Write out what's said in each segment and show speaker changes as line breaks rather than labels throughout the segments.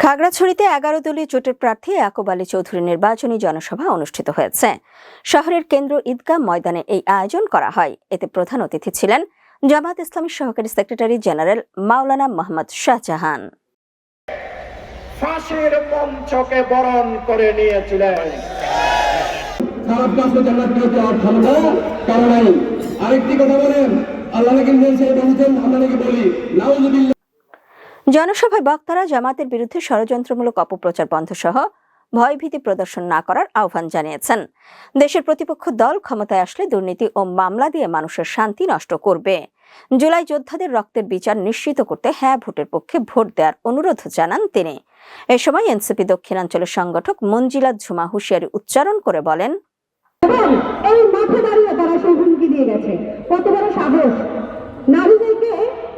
খাগড়াছড়িতে 11 দলীয় জোটের প্রার্থী ইয়াকুব আলী চৌধুরী নির্বাচনী জনসভা অনুষ্ঠিত হয়েছে। শহরের কেন্দ্র ঈদগাহ ময়দানে এই আয়োজন করা হয়। এতে প্রধান অতিথি ছিলেন জামায়াত ইসলামীর সহকারী সেক্রেটারি জেনারেল মাওলানা মোহাম্মদ শাহজাহান।
ফাঁসির মঞ্চকে বরণ করে নিয়েছিলেন।
আরেকটি কথা বলেন, আল্লাহ নাকি বলছেন, আমরা নাকি বলি নাউযুবিল্লাহ।
জনসভায় বক্তারা জামাতের বিরুদ্ধে ষড়যন্ত্রমূলক অপপ্রচার বন্ধ সহ ভয়ভীতি প্রদর্শন না করার আহ্বান জানিয়েছেন। দেশের প্রতিপক্ষ দল ক্ষমতায় আসলে দুর্নীতি ও মামলা দিয়ে মানুষের শান্তি নষ্ট করবে। জুলাই যোদ্ধাদের রক্তের বিচার নিশ্চিত করতে হ্যাঁ ভোটের পক্ষে ভোট দেওয়ার অনুরোধ জানান তিনি। এ সময় এনসিপি দক্ষিণাঞ্চলের সংগঠক মঞ্জিলাত ঝুমা হুঁশিয়ারি উচ্চারণ করে বলেন,
এই মাঠে দাঁড়িয়ে তারা সেই হুমকি দিয়ে গেছে। কত বড় সাহস! নারীদেরকে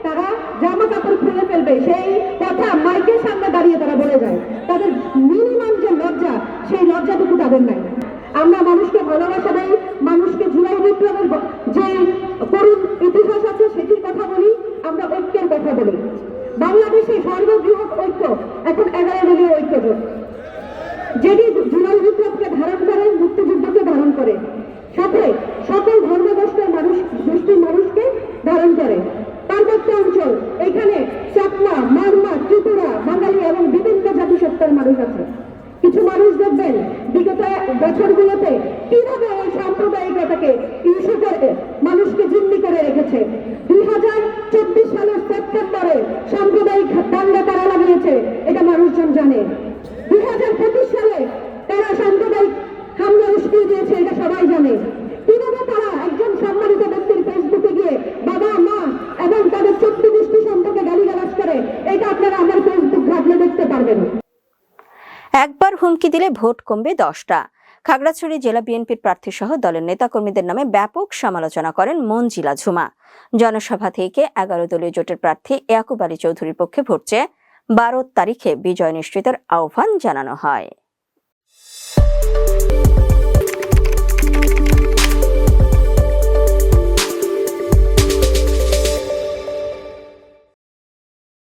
তারা জামা কাপড় খুলে ফেলবে সেই কথা মাইকের সামনে দাঁড়িয়ে তারা বলে যায়। তাদের মিনিমাম যে লজ্জা, সেই লজ্জাটুকু তাদের নাই। আমরা মানুষকে ভালোবাসা দেই, মানুষকে জুলাই বিপ্লবের যে করুণ ইতিহাস আছে সেটির কথা বলি, আমরা ঐক্যের কথা বলি। বাংলাদেশে সর্ববৃহৎ ঐক্য এখন 11 দলীয় ঐক্য জোট, যেটি জুলাই বিপ্লবকে ধারণ করে, মুক্তিযুদ্ধকে ধারণ করে, সাথে সকল ধর্মগোষ্ঠীর মানুষকে ধারণ করে। পার্বত্য অঞ্চল, এখানে চাকমা, মারমা, ত্রিপুরা, বাঙালি এবং বিভিন্ন জাতিসত্তার মানুষ আছে। কিছু মানুষ দেখবেন বিগত বছরগুলোতে কিভাবে ওই সাম্প্রদায়িকতাকে ইস্যু করে মানুষকে জিম্মি করে রেখেছে। 2024 সালের সেপ্টেম্বরে সাম্প্রদায়িক দাঙ্গা তারা লাগিয়েছে, এটা মানুষজন জানে। 2025 সালে তারা সাম্প্রদায়িক হামলা উস্কিয়ে দিয়েছে, এটা সবাই জানে। কিভাবে তারা একজন সম্মানিত ব্যক্তির ফেসবুকে গিয়ে বাবা, মা এবং তাদের 14 গোষ্ঠী সম্পর্কে গালিগালাজ করে, এটা আপনারা আমার ফেসবুক ঘাটলে দেখতে পারবেন।
একবার হুমকি দিলে ভোট কমবে 10টা। খাগড়াছড়ি জেলা বিএনপির প্রার্থী সহ দলের নেতাকর্মীদের নামে ব্যাপক সমালোচনা করেন মঞ্জিলা ঝুমা। জনসভা থেকে 11 দলীয় জোটের প্রার্থী ইয়াকুব আলী চৌধুরীর পক্ষে ভোট চেয়ে 12 তারিখে বিজয় নিশ্চিতের আহ্বান জানানো হয়।